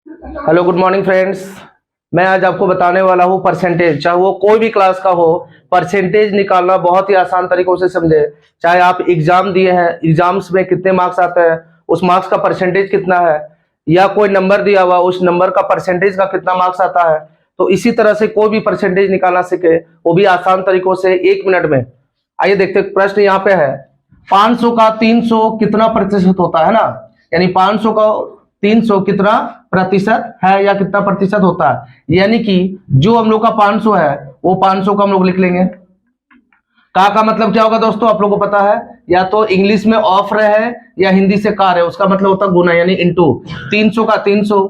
Hello good morning friends. मैं आज आपको बताने वाला हूँ परसेंटेज। चाहे वो कोई भी क्लास का हो, परसेंटेज निकालना बहुत ही आसान तरीकों से समझे। चाहे आप एग्जाम दिए हैं, एग्जाम्स में कितने मार्क्स आते हैं, उस मार्क्स का परसेंटेज कितना है, या कोई नंबर दिया हुआ उस नंबर का परसेंटेज का कितना मार्क्स आता है, तो इसी तरह से कोई भी परसेंटेज निकालना सीखे, वो भी आसान तरीकों से 1 मिनट में। आइए देखते हैं। प्रश्न यहाँ पे है, 500 का 300 कितना प्रतिशत होता है ना। यानी 500 का 300 कितना प्रतिशत है या कितना प्रतिशत होता है। यानी कि जो हम लोग का 500 है वो 500 का हम लोग लिख लेंगे। का मतलब क्या होगा दोस्तों, आप लोगों को पता है। या तो इंग्लिश में ऑफ रहे या हिंदी से कार है, उसका मतलब होता है गुना, यानी इंटू 300 का 300।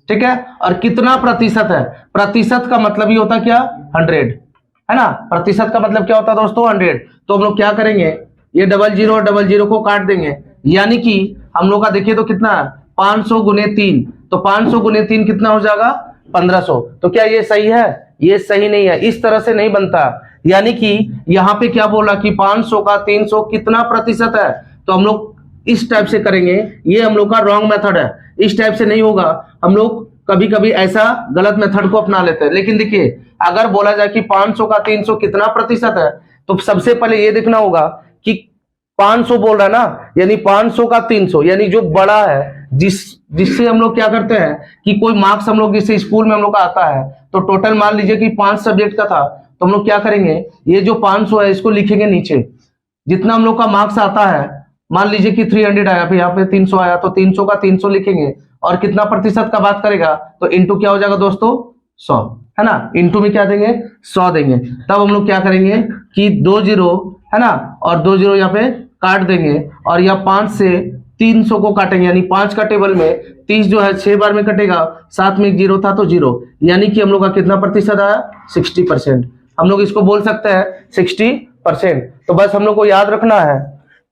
ठीक है। और कितना प्रतिशत है, प्रतिशत का मतलब ही होता क्या, 100 है ना। प्रतिशत का मतलब क्या होता है दोस्तों, 100। तो हम लोग क्या करेंगे, ये 00 और 00 को काट देंगे। यानी कि हम लोग का देखिए तो कितना है, 500 गुने 3, तो 500 गुने 3 कितना हो जाएगा, 1500। तो क्या ये सही है, ये सही नहीं है, इस तरह से नहीं बनता। यानी कि यहाँ पे क्या बोला कि 500 का 300 कितना प्रतिशत है, तो हम लोग इस टाइप से करेंगे। ये हम लोग का रॉन्ग मेथड है, इस टाइप से नहीं होगा। हम लोग कभी कभी ऐसा गलत मेथड को अपना लेते हैं। लेकिन देखिए, अगर बोला जाए कि 500 का 300 कितना प्रतिशत है, तो सबसे पहले ये देखना होगा कि 500 बोल रहा है ना, यानी 500 का 300, यानी जो बड़ा है, जिससे हम लोग क्या करते हैं कि कोई मार्क्स हम लोग जैसे स्कूल में हम लोग का आता है, तो टोटल मान लीजिए कि 5 सब्जेक्ट का था, तो हम लोग क्या करेंगे, ये जो 500 है इसको लिखेंगे नीचे। जितना हम लोग का मार्क्स आता है, मान लीजिए कि 300 आया, फिर यहाँ पे 300 आया, तो 300 का 300 लिखेंगे। और कितना प्रतिशत का बात करेगा, तो इंटू क्या हो जाएगा दोस्तों, 100 है ना। इंटू में क्या देंगे, 100 देंगे। तब हम लोग क्या करेंगे कि 2 0 है ना, और 2 0 यहाँ पे काट देंगे, और यह 5 से 300 को काटेंगे। यानी 5 का टेबल में 30 जो है 6 बार में कटेगा, साथ में एक 0 था तो 0। यानी कि हम लोग का कितना प्रतिशत आया, 60%। हम लोग इसको बोल सकते हैं 60%। तो बस हम लोग को याद रखना है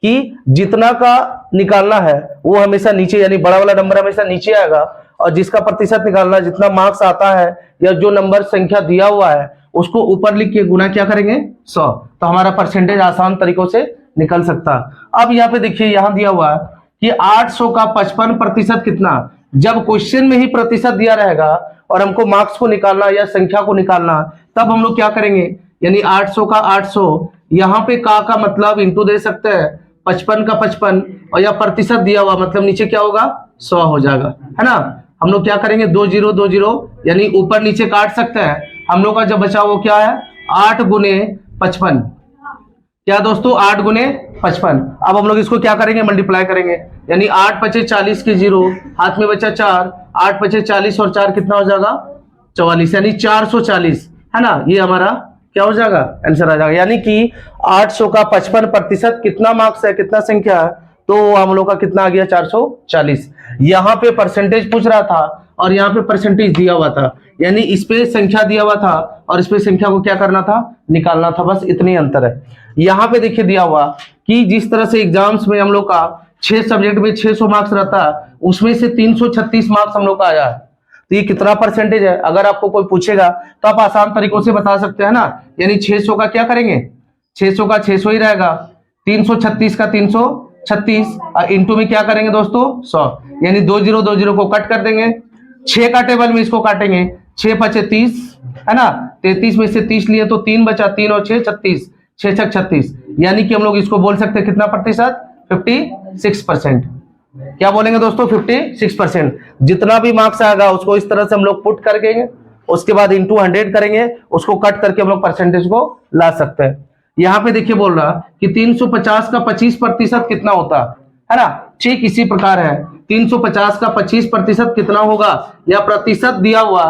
कि जितना का निकालना है वो हमेशा नीचे, यानी बड़ा वाला नंबर हमेशा नीचे आएगा, और जिसका प्रतिशत निकालना है, जितना मार्क्स आता है या जो नंबर संख्या दिया हुआ है, उसको ऊपर लिख के गुना क्या करेंगे, 100। तो हमारा परसेंटेज आसान तरीकों से निकल सकता है। अब यहाँ पे देखिए, यहाँ दिया हुआ है कि 800 का 55% कितना। जब क्वेश्चन में ही प्रतिशत दिया रहेगा और हमको मार्क्स को निकालना या संख्या को निकालना, तब हम लोग क्या करेंगे, यानी 800 का 800, यहाँ पे का मतलब इंटू दे सकते हैं, 55 का 55, और यह प्रतिशत दिया हुआ मतलब नीचे क्या होगा, 100 हो जाएगा, है ना। हम लोग क्या करेंगे, 2 0 2 0, यानी ऊपर नीचे काट सकते हैं। हम लोग का जो बचा वो क्या है, 8 गुने 55, क्या दोस्तों, 8 गुने 55। अब हम लोग इसको क्या करेंगे, मल्टीप्लाई करेंगे। यानी 8 पचे 40 की 0, हाथ में बचा 4, 8 पचे 40 और 4 कितना हो जाएगा, 44, यानी 440 है ना। ये हमारा क्या हो जाएगा, आंसर आ जाएगा। यानी कि 800 का 55% कितना मार्क्स है, कितना संख्या है, तो हम लोग का कितना आ गया, 440। यहाँ पे परसेंटेज पूछ रहा था और यहाँ पे परसेंटेज दिया हुआ था, यानी इस पे संख्या दिया हुआ था और इस पे संख्या को क्या करना था, निकालना था। बस इतनी अंतर है। यहाँ पे देखिए दिया हुआ कि जिस तरह से एग्जाम्स में हम लोग का 6 सब्जेक्ट में 600 मार्क्स रहता है, उसमें से 336 मार्क्स हम लोग का आया है। तो ये कितना परसेंटेज है, अगर आपको कोई पूछेगा तो आप आसान तरीकों से बता सकते हैं ना। यानी 600 का क्या करेंगे, 600 का 600 ही रहेगा, 336 का 336, और इंटू में क्या करेंगे दोस्तों, 100। यानी 2 0 2 0 को कट कर देंगे, 6 का टेबल में इसको काटेंगे, 6 पचे 30 है ना, 33 में से 30 लिए तो 3 बचा, 3 और 6 36, 6 6 36। यानी कि हम लोग इसको बोल सकते हैं कितना प्रतिशत, 56%। क्या बोलेंगे दोस्तों, 56%। जितना भी मार्क्स आएगा उसको इस तरह से हम लोग पुट कर देंगे, उसके बाद इंटू 100 करेंगे, उसको कट करके हम लोग परसेंटेज को ला सकते हैं। यहाँ पे देखिए बोल रहा कि 350 का 25% कितना होता है ना। ठीक इसी प्रकार है, 350 का 25% कितना होगा, या प्रतिशत दिया हुआ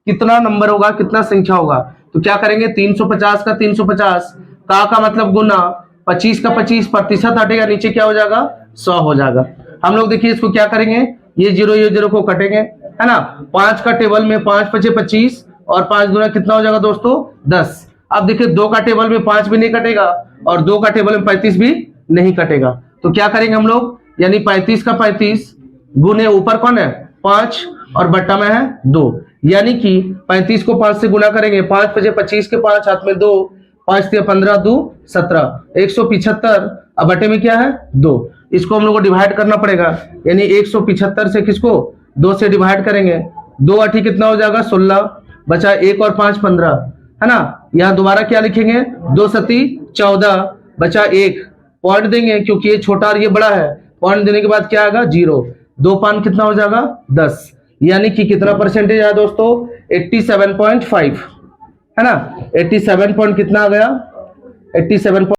कितना नंबर होगा, कितना संख्या होगा। तो क्या करेंगे, 350 का 350, का मतलब गुना, 25 का 25, प्रतिशत हटेगा, नीचे क्या हो जाएगा, 100 हो जाएगा। हम लोग देखिए इसको क्या करेंगे, ये 0 को कटेंगे, है ना। 5 का टेबल में 5 पचे 25 और 5 गुना कितना हो जाएगा दोस्तों, 10। अब देखिए 2 का टेबल में 5 भी नहीं कटेगा और 2 का टेबल में 35 भी नहीं कटेगा। तो क्या करेंगे हम लोग, यानी 35 का 35 गुने, ऊपर कौन है, 5, और बट्टा में है 2। यानी कि 35 को 5 से गुना करेंगे, 5 पचे 25 के 5, हाथ में 2, 5 से 15 2 17, 175, अब बटे में क्या है 2। इसको हम लोग को डिवाइड करना पड़ेगा, यानी 175 से किसको, 2 से डिवाइड करेंगे, 2 8 कितना हो जाएगा 16, बचा 1 और 5 15, है ना। यहाँ दोबारा क्या लिखेंगे, 2 सती 14, बचा 1, पॉइंट देंगे क्योंकि ये छोटा और ये बड़ा है, पॉइंट देने के बाद क्या आएगा 0, 2 5 कितना हो जाएगा 10, यानी कि कितना परसेंटेज आया दोस्तों 87.5, है ना। 87 पॉइंट कितना आ गया 87